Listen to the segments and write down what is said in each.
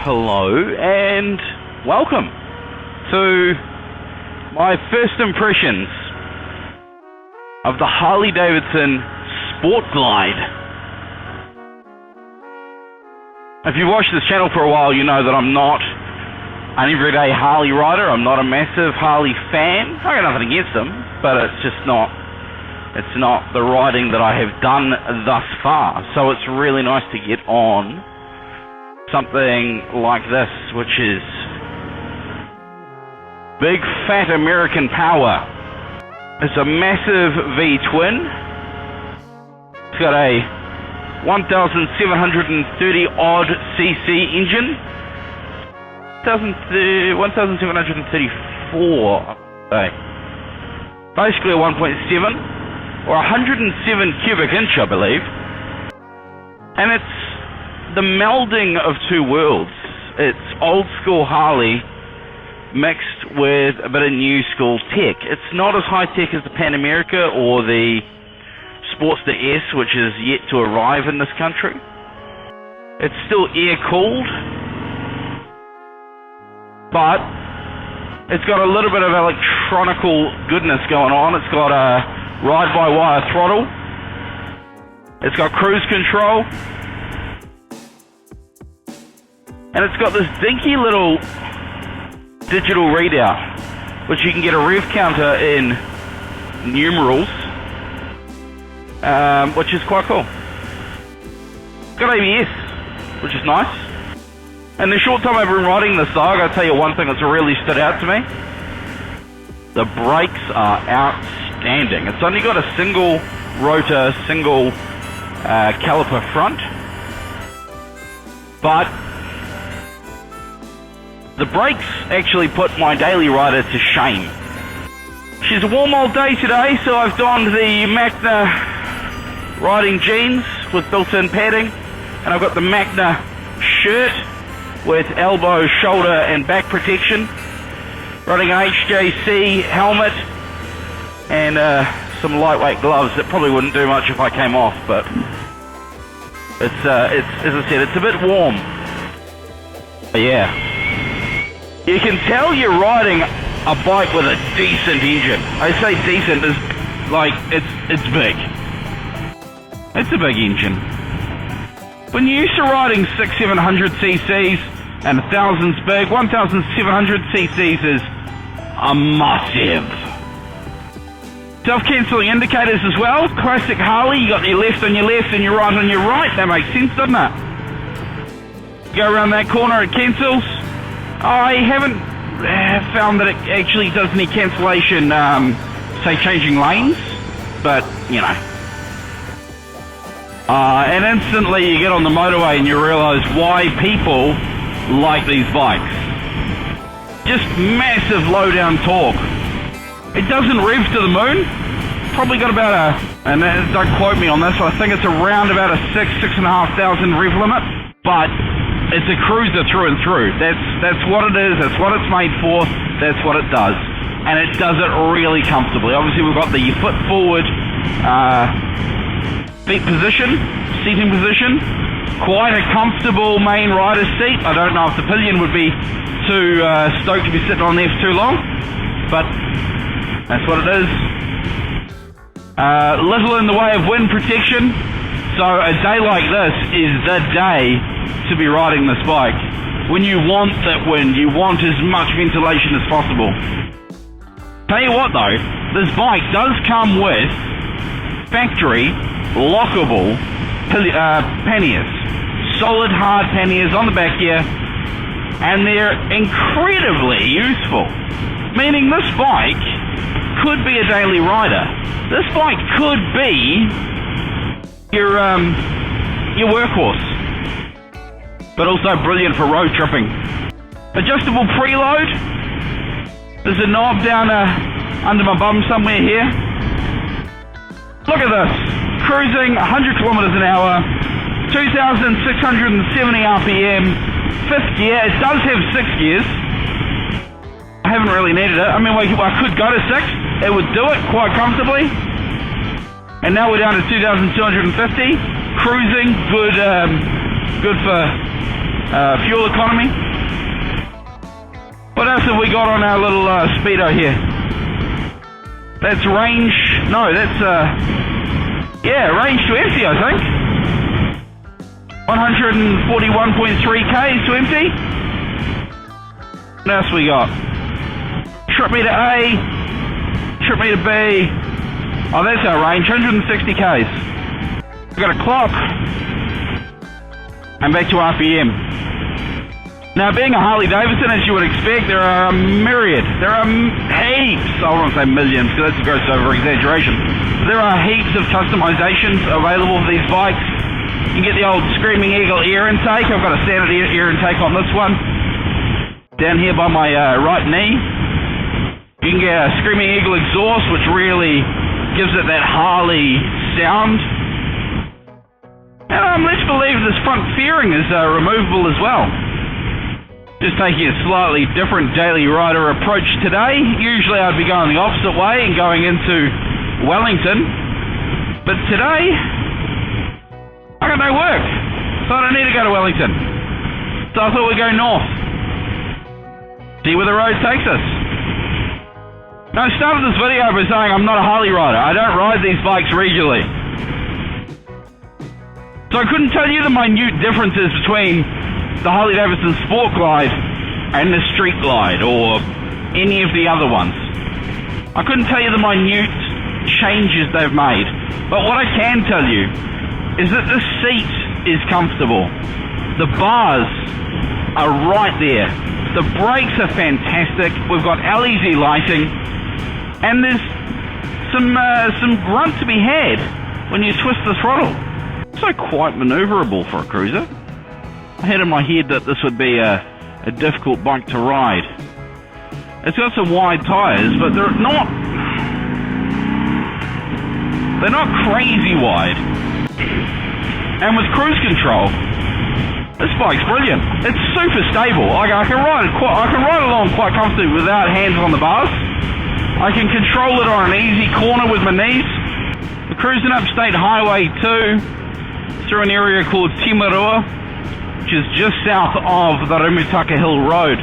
hello and welcome to my first impressions of the Harley-Davidson Sport Glide. If you've watched this channel for a while, you know that I'm not an everyday Harley rider. I'm not a massive Harley fan. I got nothing against them, but it's not the riding that I have done thus far. So it's really nice to get on something like this, which is big fat American power. It's a massive V-twin. It's got a 1,730 odd cc engine. 1,734. Basically a 1.7 or 107 cubic inch, I believe. And it's the melding of two worlds. It's old school Harley mixed with a bit of new school tech. It's not as high tech as the Pan America or the Sportster S, which is yet to arrive in this country. It's still air cooled, but it's got a little bit of electronical goodness going on. It's got a ride-by-wire throttle. It's got cruise control. And it's got this dinky little digital readout, which you can get a rev counter in numerals, which is quite cool. It's got ABS, which is nice. And the short time I've been riding this though, I gotta tell you one thing that's really stood out to me. The brakes are outstanding. It's only got a single rotor, single caliper front, but the brakes actually put my daily rider to shame. She's a warm old day today, so I've donned the Magna riding jeans with built-in padding, and I've got the Magna shirt with elbow, shoulder and back protection. Riding an HJC helmet and some lightweight gloves that probably wouldn't do much if I came off, but it's as I said, it's a bit warm. But yeah, you can tell you're riding a bike with a decent engine. I say decent is like it's big. It's a big engine. When you're used to riding 600-700 cc's and 1,000's big, 1,700 cc's is a massive. Self-cancelling indicators as well. Classic Harley, you got your left on your left and your right on your right. That makes sense, doesn't it? Go around that corner, it cancels. I haven't found that it actually does any cancellation, say changing lanes, but you know. And instantly you get on the motorway and you realise why people like these bikes. Just massive low down torque. It doesn't rev to the moon. Probably got about a, and don't quote me on this, I think it's around about a 6,500 rev limit, but it's a cruiser through and through. That's what it is, that's what it's made for, that's what it does. And it does it really comfortably. Obviously we've got the foot forward seating position. Quite a comfortable main rider's seat. I don't know if the pillion would be too stoked to be sitting on there for too long, but that's what it is. Little in the way of wind protection, so a day like this is the day to be riding this bike. When you want that wind, you want as much ventilation as possible. Tell you what though, this bike does come with factory lockable panniers. Solid hard panniers on the back here, and they're incredibly useful. Meaning this bike could be a daily rider. This bike could be your workhorse, but also brilliant for road tripping. Adjustable preload. There's a knob down under my bum somewhere here. Look at this. Cruising 100 kilometers an hour, 2,670 RPM, fifth gear. It does have 6 gears. I haven't really needed it. I mean, I could go to 6. It would do it quite comfortably. And now we're down to 2,250. Cruising, good for fuel economy. What else have we got on our little speedo here? That's range, no, that's yeah, range to empty, I think. 141.3 Ks to empty. What else we got? Trip meter A, trip meter B. Oh, that's our range, 160 Ks. We've got a clock. And back to RPM. Now, being a Harley-Davidson, as you would expect, there are a myriad, there are heaps, I won't say millions because that's a gross over-exaggeration. There are heaps of customizations available for these bikes. You can get the old Screaming Eagle ear intake. I've got a standard ear intake on this one. Down here by my right knee. You can get a Screaming Eagle exhaust, which really gives it that Harley sound. And I'm led to believe this front fairing is removable as well. Just taking a slightly different daily rider approach today. Usually I'd be going the opposite way and going into Wellington. But today, I got no work, so I don't need to go to Wellington. So I thought we'd go north. See where the road takes us. Now, I started this video by saying I'm not a Harley rider. I don't ride these bikes regularly. So I couldn't tell you the minute differences between the Harley-Davidson Sport Glide and the Street Glide or any of the other ones. I couldn't tell you the minute changes they've made. But what I can tell you is that the seat is comfortable. The bars are right there. The brakes are fantastic. We've got LED lighting. And there's some grunt to be had when you twist the throttle. So quite maneuverable for a cruiser. I had in my head that this would be a difficult bike to ride. It's got some wide tyres, but they're not crazy wide. And with cruise control, this bike's brilliant. It's super stable. Like I can ride along quite comfortably without hands on the bars. I can control it on an easy corner with my knees. We're cruising up State Highway 2 through an area called Timarua, which is just south of the Rimutaka Hill Road.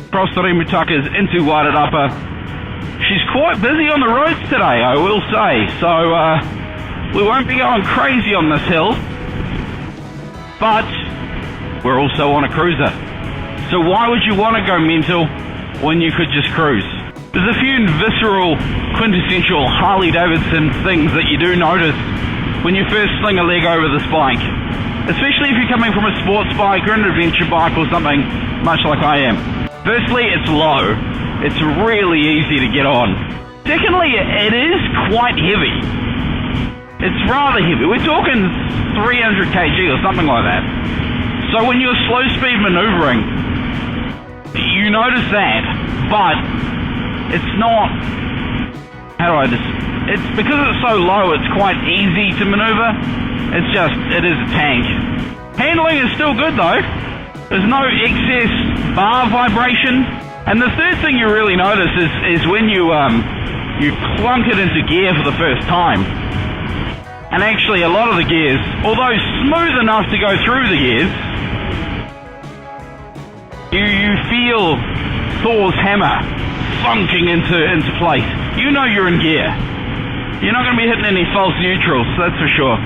Across the Rimutakas into Wairarapa. She's quite busy on the roads today, I will say, so we won't be going crazy on this hill, but we're also on a cruiser. So why would you want to go mental when you could just cruise? There's a few visceral, quintessential Harley-Davidson things that you do notice when you first sling a leg over this bike, especially if you're coming from a sports bike or an adventure bike or something much like I am. Firstly, it's low. It's really easy to get on. Secondly, it is quite heavy. It's rather heavy. We're talking 300 kg or something like that. So when you're slow speed maneuvering, you notice that, but it's not, it's because it's so low, it's quite easy to maneuver. It is a tank. Handling is still good though. There's no excess bar vibration. And the third thing you really notice is when you plunk it into gear for the first time. And actually a lot of the gears, although smooth enough to go through the gears, you feel Thor's hammer sunking into place. You know you're in gear. You're not going to be hitting any false neutrals, that's for sure.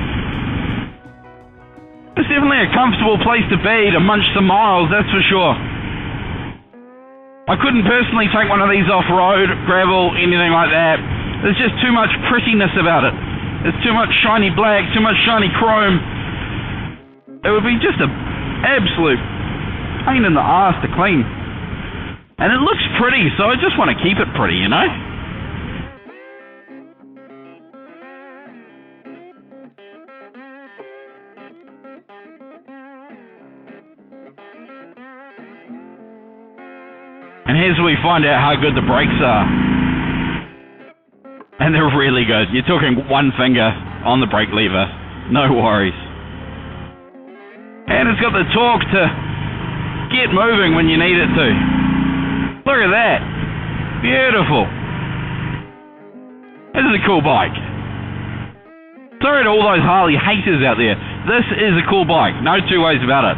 It's definitely a comfortable place to be, to munch some miles, that's for sure. I couldn't personally take one of these off-road, gravel, anything like that. There's just too much prettiness about it. There's too much shiny black, too much shiny chrome. It would be just an absolute pain in the arse to clean. And it looks pretty, so I just want to keep it pretty, you know? And here's where we find out how good the brakes are. And they're really good. You're talking one finger on the brake lever. No worries. And it's got the torque to get moving when you need it to. Look at that. Beautiful. This is a cool bike. So sorry to all those Harley haters out there. This is a cool bike, no two ways about it.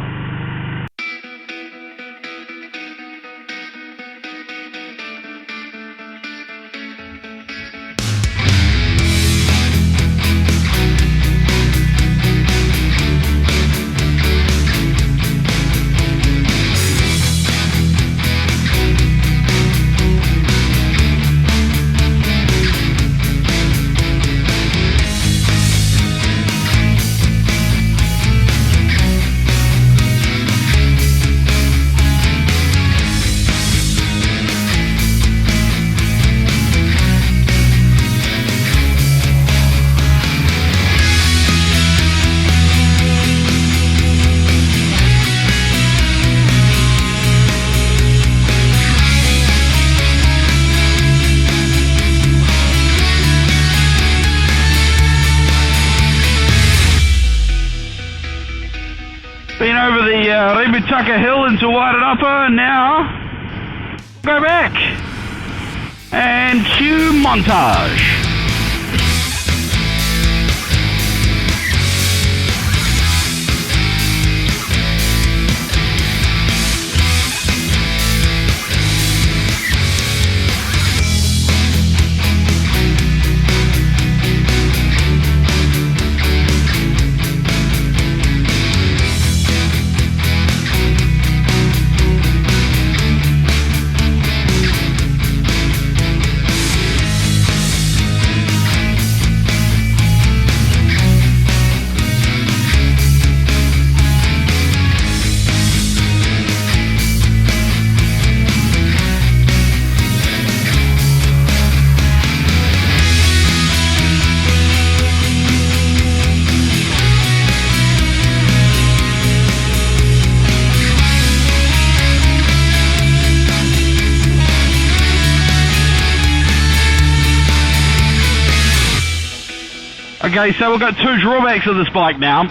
Been over the Rebutaka Hill into Wairarapa, and now go back and cue montage. Okay, so we've got two drawbacks of this bike now.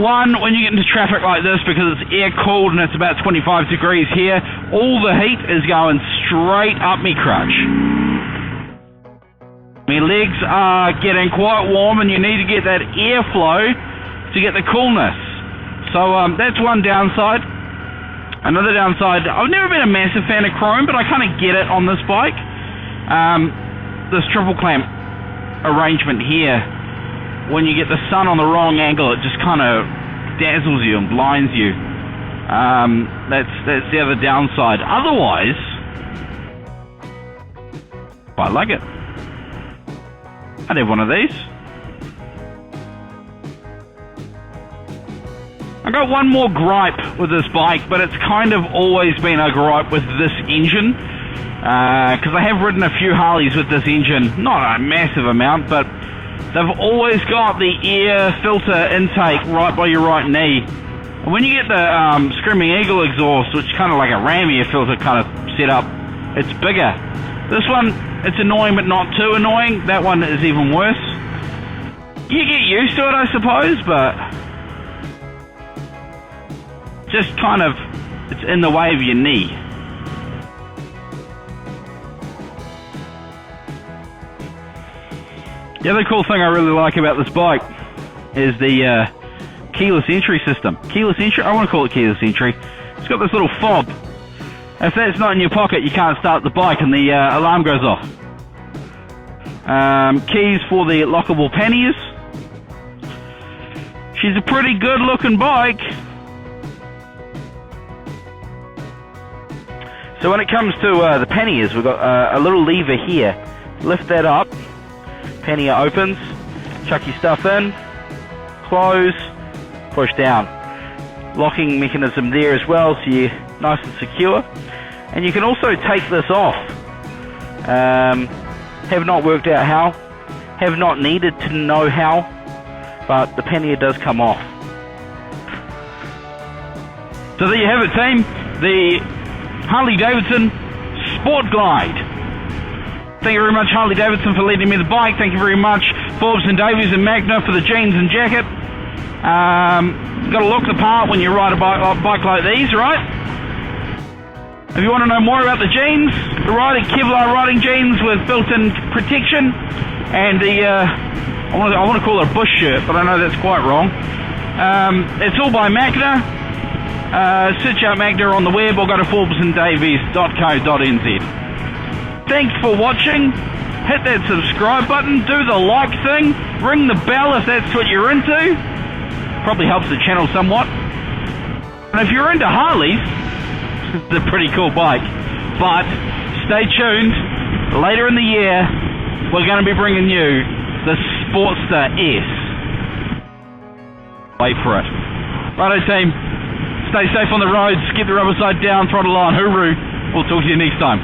One, when you get into traffic like this, because it's air-cooled and it's about 25 degrees here, all the heat is going straight up me crutch. My legs are getting quite warm and you need to get that airflow to get the coolness. So that's one downside. Another downside, I've never been a massive fan of chrome, but I kind of get it on this bike. This triple clamp arrangement here, when you get the sun on the wrong angle, it just kind of dazzles you and blinds you. That's the other downside. Otherwise, I like it. I'd have one of these. I got one more gripe with this bike, but it's kind of always been a gripe with this engine. Because I have ridden a few Harleys with this engine, not a massive amount, but they've always got the air filter intake right by your right knee. And when you get the Screaming Eagle exhaust, which is kind of like a ram air filter kind of setup, it's bigger. This one, it's annoying but not too annoying. That one is even worse. You get used to it, I suppose, but just kind of, it's in the way of your knee. The other cool thing I really like about this bike is the keyless entry system. Keyless entry? I want to call it keyless entry. It's got this little fob. If that's not in your pocket, you can't start the bike and the alarm goes off. Keys for the lockable panniers. She's a pretty good looking bike. So when it comes to the panniers, we've got a little lever here. Lift that up. Pannier opens, chuck your stuff in, close, push down. Locking mechanism there as well, so you're nice and secure. And you can also take this off. Have not worked out how, have not needed to know how, but the pannier does come off. So there you have it, team. The Harley-Davidson Sport Glide. Thank you very much, Harley-Davidson, for lending me the bike. Thank you very much, Forbes and Davies and Magna, for the jeans and jacket. Got to look the part when you ride a bike like these, right? If you want to know more about the jeans, the Kevlar riding jeans with built-in protection, and the, I want to call it a bush shirt, but I know that's quite wrong. It's all by Magna. Search out Magna on the web or go to forbesanddavies.co.nz. Thanks for watching. Hit that subscribe button, do the like thing, ring the bell if that's what you're into. Probably helps the channel somewhat. And if you're into Harleys, it's a pretty cool bike. But stay tuned. Later in the year, we're going to be bringing you the Sportster S. Wait for it. Righto team, stay safe on the roads, keep the rubber side down, throttle on, hooroo. We'll talk to you next time.